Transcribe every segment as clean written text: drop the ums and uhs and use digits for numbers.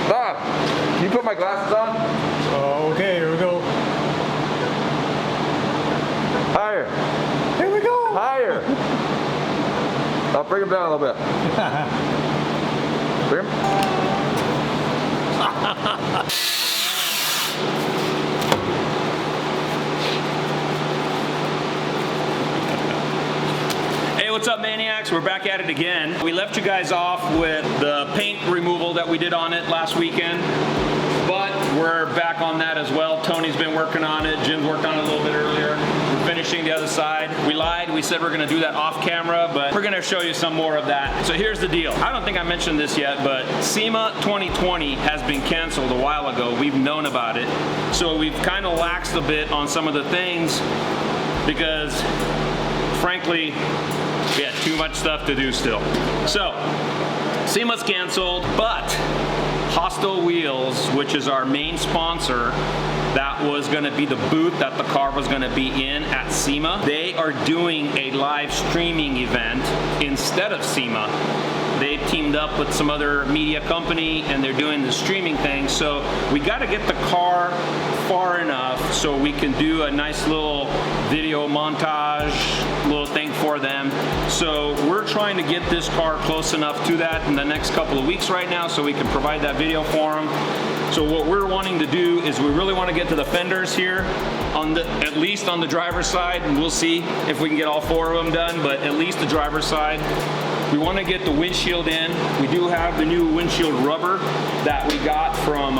Bob, can you put my glasses on? Okay, here we go. Higher. Here we go. Higher. I'll bring him down a little bit. Bring him. Hey, what's up, Maniacs? We're back at it again. We left you guys off with the paint removal that we did on it last weekend, but we're back on that as well. Tony's been working on it. Jim's worked on it a little bit earlier. We're finishing the other side. We lied. We said we're going to do that off camera, but we're going to show you some more of that. So here's the deal. I don't think I mentioned this yet, but SEMA 2020 has been canceled a while ago. We've known about it. So we've kind of laxed a bit on some of the things because, frankly, we had too much stuff to do still. So, SEMA's canceled, but Hostile Wheels, which is our main sponsor, that was gonna be the booth that the car was gonna be in at SEMA. They are doing a live streaming event instead of SEMA. They've teamed up with some other media company and they're doing the streaming thing. So we got to get the car far enough so we can do a nice little video montage, little thing for them. So we're trying to get this car close enough to that in the next couple of weeks right now so we can provide that video for them. So what we're wanting to do is we really want to get to the fenders here, on the, at least on the driver's side, and we'll see if we can get all 4 of them done, but at least the driver's side. We want to get the windshield in. We do have the new windshield rubber that we got from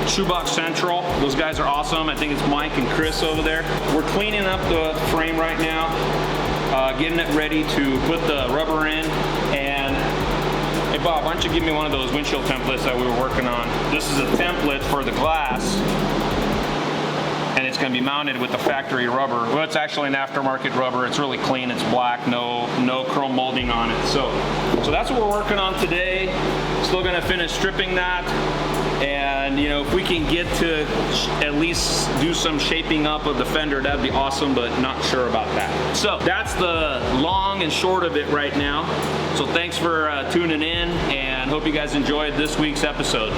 Shoebox Central. Those guys are awesome. I think it's Mike and Chris over there. We're cleaning up the frame right now, getting it ready to put the rubber in. And hey Bob, why don't you give me one of those windshield templates that we were working on? This is a template for the glass, and it's going to be mounted with the factory rubber. Well, it's actually an aftermarket rubber. It's really clean. It's black, no chrome molding on it. So that's what we're working on today. Still going to finish stripping that. And you know, if we can get to at least do some shaping up of the fender, that'd be awesome, but not sure about that. So that's the long and short of it right now. So thanks for tuning in, and hope you guys enjoyed this week's episode.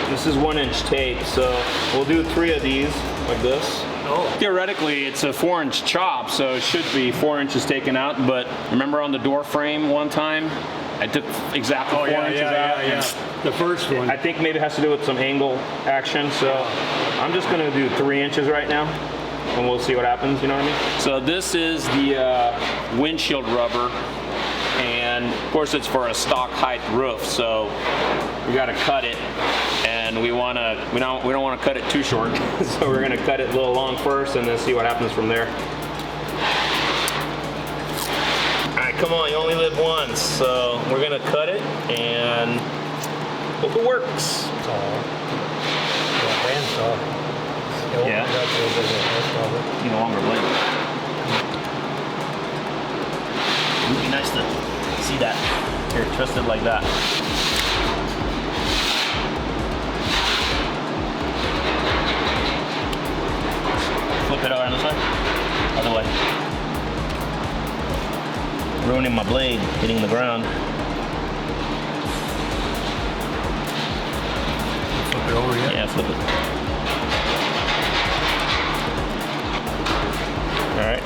This is 1-inch tape, so we'll do 3 of these like this. Oh. Theoretically, it's a 4-inch chop, so it should be 4 inches taken out. But remember on the door frame one time, I took exactly 4 inches out. Yeah. The first one. I think maybe it has to do with some angle action. So I'm just going to do 3 inches right now, and we'll see what happens. You know what I mean? So this is the windshield rubber. And of course it's for a stock height roof, so we got to cut it, and we don't want to cut it too short, so we're going to cut it a little long first and then see what happens from there. All right, come on, you only live once, so we're going to cut it and hope it works. Yeah. Need a longer blade. It would be nice to see that. Here, twist it like that. Flip it around this way. Other way. Ruining my blade, hitting the ground. Flip it over here? Yeah, flip it. All right.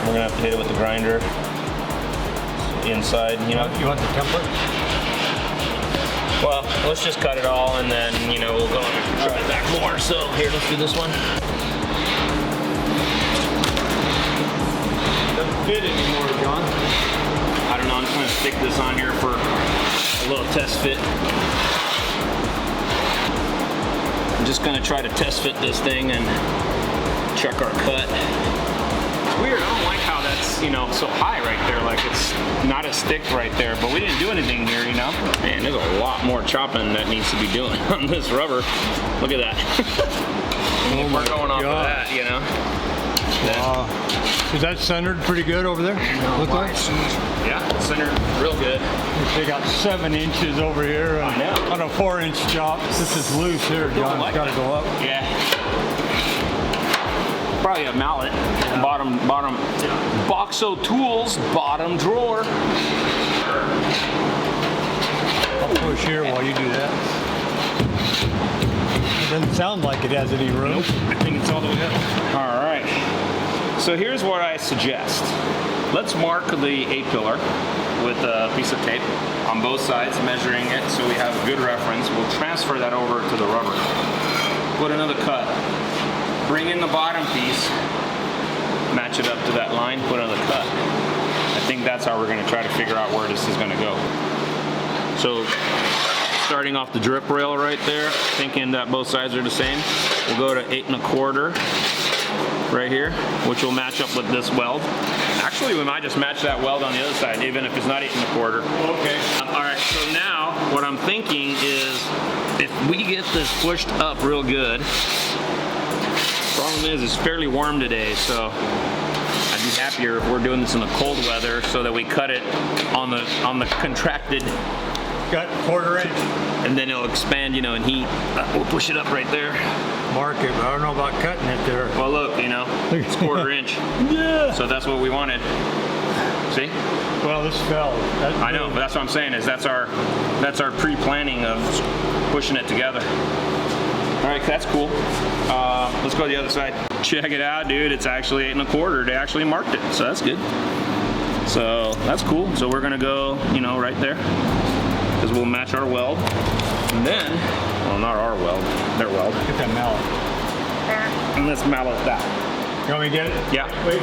We're gonna have to hit it with the grinder inside, you know. You want the template? Well, let's just cut it all, and then, you know, we'll go and trim it back more. So here, let's do this one. Doesn't fit anymore, John. I don't know, I'm just gonna stick this on here for a little test fit. I'm just gonna try to test fit this thing and check our cut. It's weird, I don't like how that's, you know, so high right there, like it's not as thick right there, but we didn't do anything here, you know? Man, there's a lot more chopping that needs to be doing on this rubber. Look at that. We're going off of that, you know? Is that centered pretty good over there? Look like? Yeah, centered real good. They got 7 inches over here on a 4-inch chop. This is loose here, John. It's got to go up. Yeah. Probably a mallet. Yeah. Bottom. Yeah. Boxo Tools, bottom drawer. I'll push here while you do that. It doesn't sound like it has any room. Nope. I think it's all the way up. All right. So here's what I suggest. Let's mark the A-pillar with a piece of tape on both sides, measuring it so we have a good reference. We'll transfer that over to the rubber. Put another cut. Bring in the bottom piece, match it up to that line, put another cut. I think that's how we're going to try to figure out where this is going to go. So starting off the drip rail right there, thinking that both sides are the same, we'll go to 8 1/4 right here, which will match up with this weld. Actually, we might just match that weld on the other side, even if it's not 8 1/4. Okay. All right, so now what I'm thinking is if we get this pushed up real good, problem is it's fairly warm today, so I'd be happier if we're doing this in the cold weather so that we cut it on the contracted. Got 1/4 inch. And then it'll expand, you know, and heat. We'll push it up right there. Mark it, but I don't know about cutting it there. Well, look, you know, it's 1/4 inch. Yeah. So that's what we wanted. See? Well, this fell. I know, but that's what I'm saying is that's our pre-planning of pushing it together. All right, that's cool. Let's go to the other side. Check it out, dude. It's actually 8 1/4. They actually marked it, so that's good. So that's cool. So we're gonna go, you know, right there, because we'll match our weld. And then, well, not our weld, their weld. Get that mallet. And let's mallet that. You want me to get it? Yeah. Wait.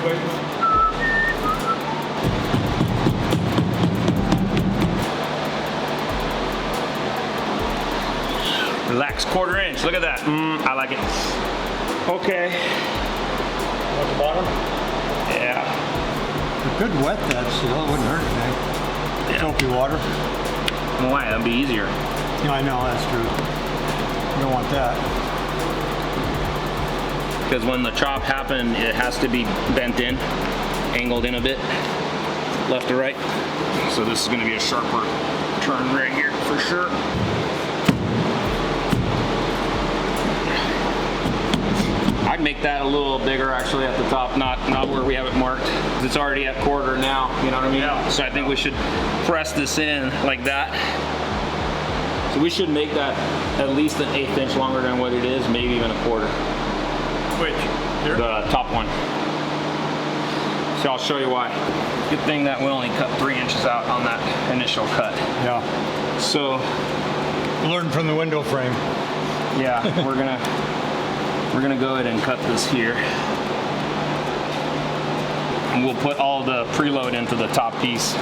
Relax, 1/4 inch. Look at that. I like it. Okay. At the bottom? Yeah. We could wet that still. It wouldn't hurt anything. Yeah. Soapy water. Why? That'd be easier. Yeah, I know. That's true. You don't want that. Because when the chop happened, it has to be bent in, angled in a bit, left to right. So this is going to be a sharper turn right here for sure. I'd make that a little bigger actually at the top, not where we have it marked. It's already at 1/4 now, you know what I mean? Yeah. So I think we should press this in like that. So we should make that at least an 1/8 inch longer than what it is, maybe even a 1/4. Which? Here? The top one. So I'll show you why. Good thing that we only cut 3 inches out on that initial cut. Yeah. So, Learn from the window frame. yeah, we're gonna go ahead and cut this here. And we'll put all the preload into the top piece.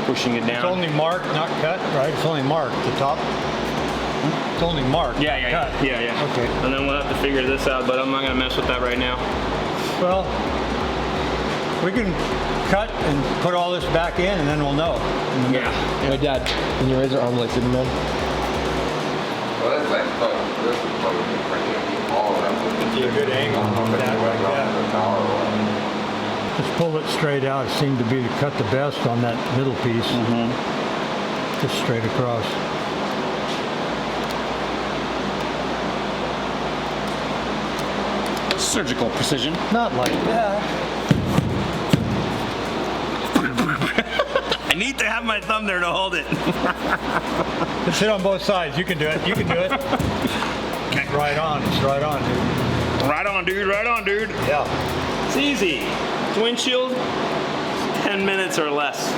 Pushing it down. It's only marked, not cut, right? It's only marked, the top. It's only marked. Yeah. Okay. And then we'll have to figure this out, but I'm not gonna mess with that right now. Well, we can cut and put all this back in and then we'll know. Yeah. Hey Dad, can you raise your arm like Superman? Well, that's like, this is probably all of them. It's a good angle on that like that. Just pull it straight out. It seemed to be to cut the best on that middle piece. Just straight across. Surgical precision. Not like that. I need to have my thumb there to hold it. Just sit on both sides. You can do it. You can do it. Okay. Right on. It's right on, dude. Right on, dude. Right on, dude. Yeah. It's easy. Windshield, 10 minutes or less.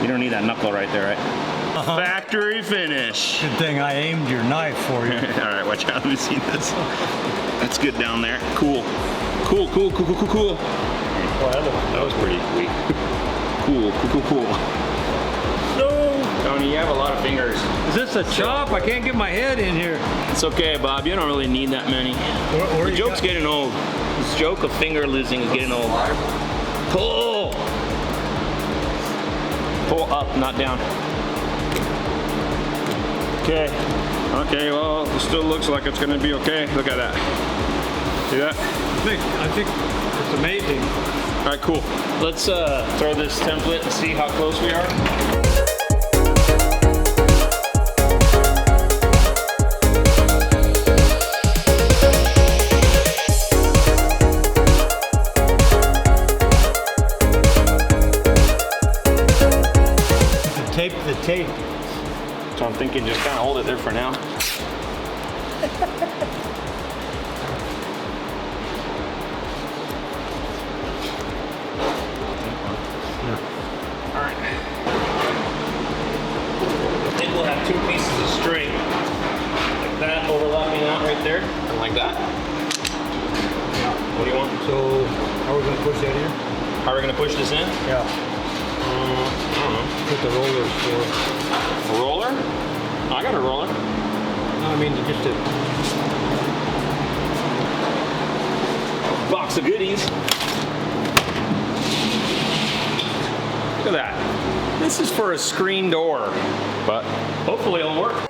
You don't need that knuckle right there, right? Factory finish. Good thing I aimed your knife for you. All right, watch out. Let me see this. That's good down there. Cool. Cool. Well, That was pretty sweet. Cool. no. Tony, you have a lot of fingers. Is this a chop? I can't get my head in here. It's okay, Bob. You don't really need that many. Where The you joke's got- getting old. This joke of finger losing is getting old. Pull! Pull up, not down. Okay. Okay, well, it still looks like it's gonna be okay. Look at that. See that? I think it's amazing. All right, cool. Let's throw this template and see how close we are. Tape the tape. So I'm thinking just kind of hold it there for now. All right. I think we'll have 2 pieces of string. Like that, overlapping out right there. And like that. What do you want? So, how are we gonna push that in? How are we going to push this in? Yeah. I don't know. Put the rollers for. A roller? I got a roller. No, I mean just a. Box of goodies. Look at that. This is for a screen door, but hopefully it'll work.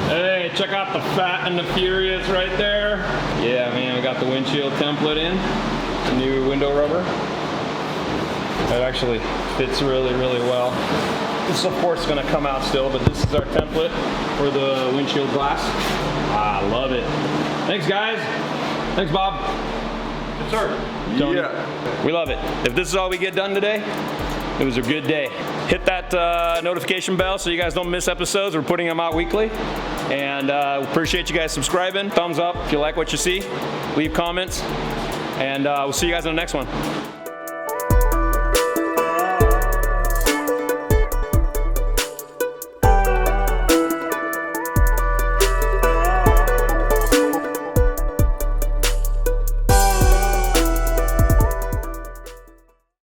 Hey, check out the Fat and the Furious right there. Yeah, man, we got the windshield template in. The new window rubber. That actually fits really, really well. This, of course, is going to come out still, but this is our template for the windshield glass. I love it. Thanks, guys. Thanks, Bob. Yes, sir. Tony. Yeah. We love it. If this is all we get done today, it was a good day. Hit that notification bell so you guys don't miss episodes. We're putting them out weekly. And appreciate you guys subscribing. Thumbs up if you like what you see. Leave comments. And we'll see you guys in the next one.